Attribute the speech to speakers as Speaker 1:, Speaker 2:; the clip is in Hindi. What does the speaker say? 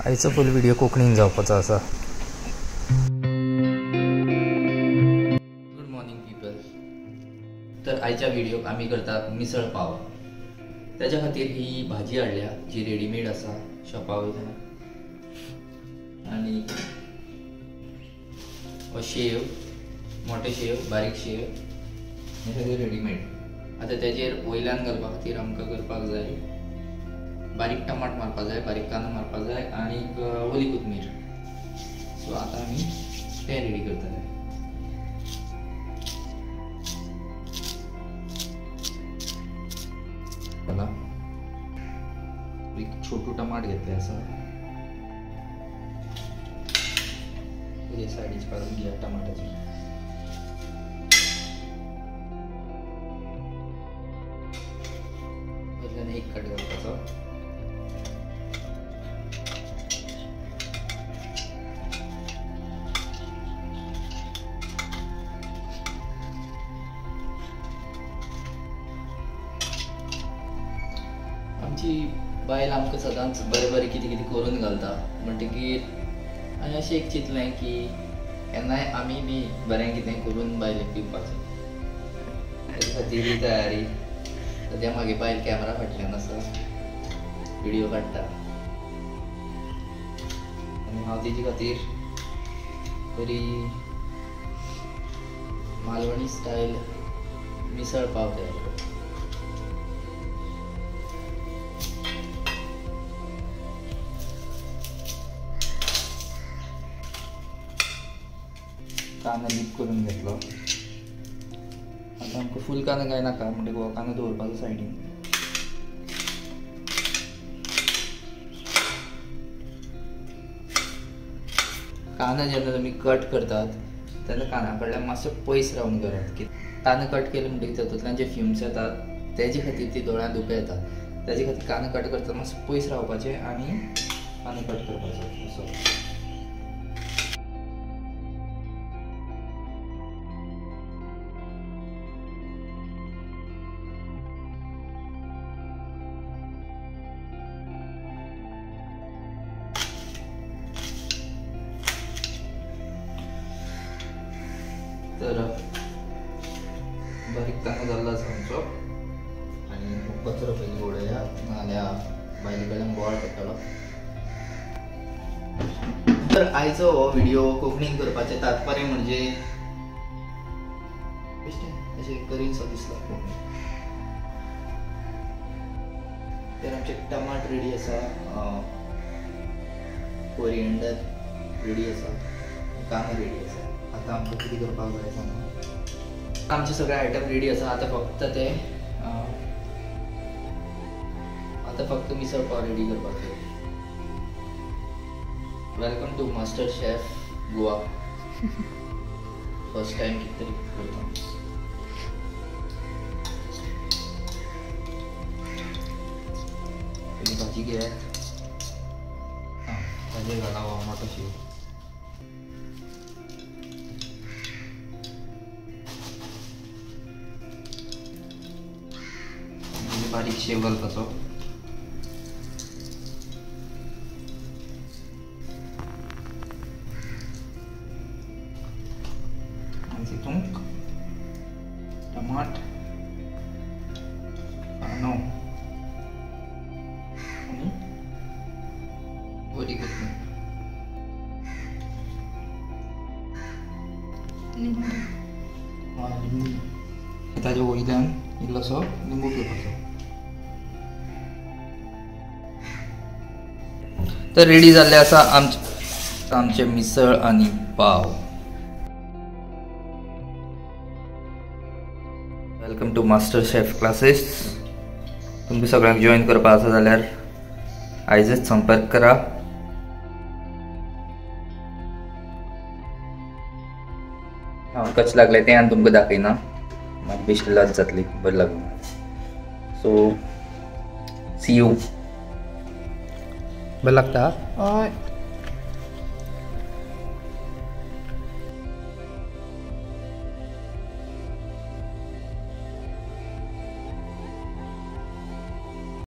Speaker 1: आयचो फूल व्हिडिओ कोंकणीन जावपाचो आसा।
Speaker 2: Good morning people. तर आयच्या व्हिडिओक आमी करतात मिसळ पाव। त्याच्या खातीर ही भाजी हाडल्या जी रेडीमेड आसा शॉपा वयल्यान, आनी हो शेव, मोठे शेव, बारीक शेव हे सगळे रेडीमेड। आता तेजेर वयल्यान घालपा खातीर आमकां करपाक जाय बारीक टमाट मारपाक जाय, बारीक कांदो मारपाक जाय आनी ओली कोथमीर। सो आता आमी ते रेडी करतले। एक छोटू टमाट घेतले आसा, हे सायडीच काढून घ्या टमाटाची। वयल्यान एक कट घालपाचो, आमची बायल आमकां सदांच बरें बरें कितें कितें करून घालता। म्हणटकीर हांवें अशें एक चिंतलें की केन्नाय आमी बी बरें कितें करून बायलेक दिवपाचें। तेजे खातीर ही तयारी। सद्या म्हागे बायल कॅमेरा फाटल्यान आसा, व्हिडिओ काडटा आनी हांव तेजे खातीर बरी मालवणी स्टायल मिसळ पाव तयार करता। कांदो लीप करून घेतलो। आता आमकां फूल कांदो काय नाका, म्हणटकीर हो कांदो दवरपाचो सायडीन। कांदो जेन्ना तुमी कट करतात तेन्ना कांद्या कडल्यान मातसो पयस रावन करात। कांदो कट केलो म्हणटकीर तातूंतल्यान जे फ्युम्स येतात तेजे खातीर ती दोळ्यां दुकां येता। तेजे खातीर कांदो कट करतना मातसो पयस रावपाचें आनी कांदो कट करपाचो असो। तर बारीक कांदो जाल्लो आसा आमचो आनी कचरो पयलीं उडोवया, नाजाल्यार बायले कडल्यान बोवाळ पडटलो। तर आयचो हो व्हिडिओ कोंकणीन करपाचें तात्पर्य म्हणजे अशें करीनसो दिसलो कोंकणी। तर आमचे टमाट रेडी आसा, कोरिएंडर रेडी आसा, कांदो रेडी आसा। आता आमकां कितें करपाक जाय सांगा। आमचे सगळे आयटम रेडी आसा। आता फक्त मिसळ पाव रेडी करपाचो। Welcome to MasterChef Goa. First time कितें तरी करता। पयलीं भाजी घेयात, ताजेर घाला हो मोठो शेव। बारीक शेव घालपाचो, आनी तितूंत टमाट, कांदो आनी ओली कोथमीर, लिंबू ताजे वयल्यान इल्लोसो लिंबू पिवपाचो। तर रेडी जाल्ले आसा आमचे मिसळ आनी pav. Welcome to MasterChef classes. तुमकां सगळ्यांक जॉइन करपा आसा जाल्यार आयजच संपर्क करा। हांव कशें लागलें तें हांवें तुमकां दाखयना, म्हाका बेश्टी लज जातली, बरें लागना। सो सी यू।
Speaker 1: बरें लागता?
Speaker 3: हय।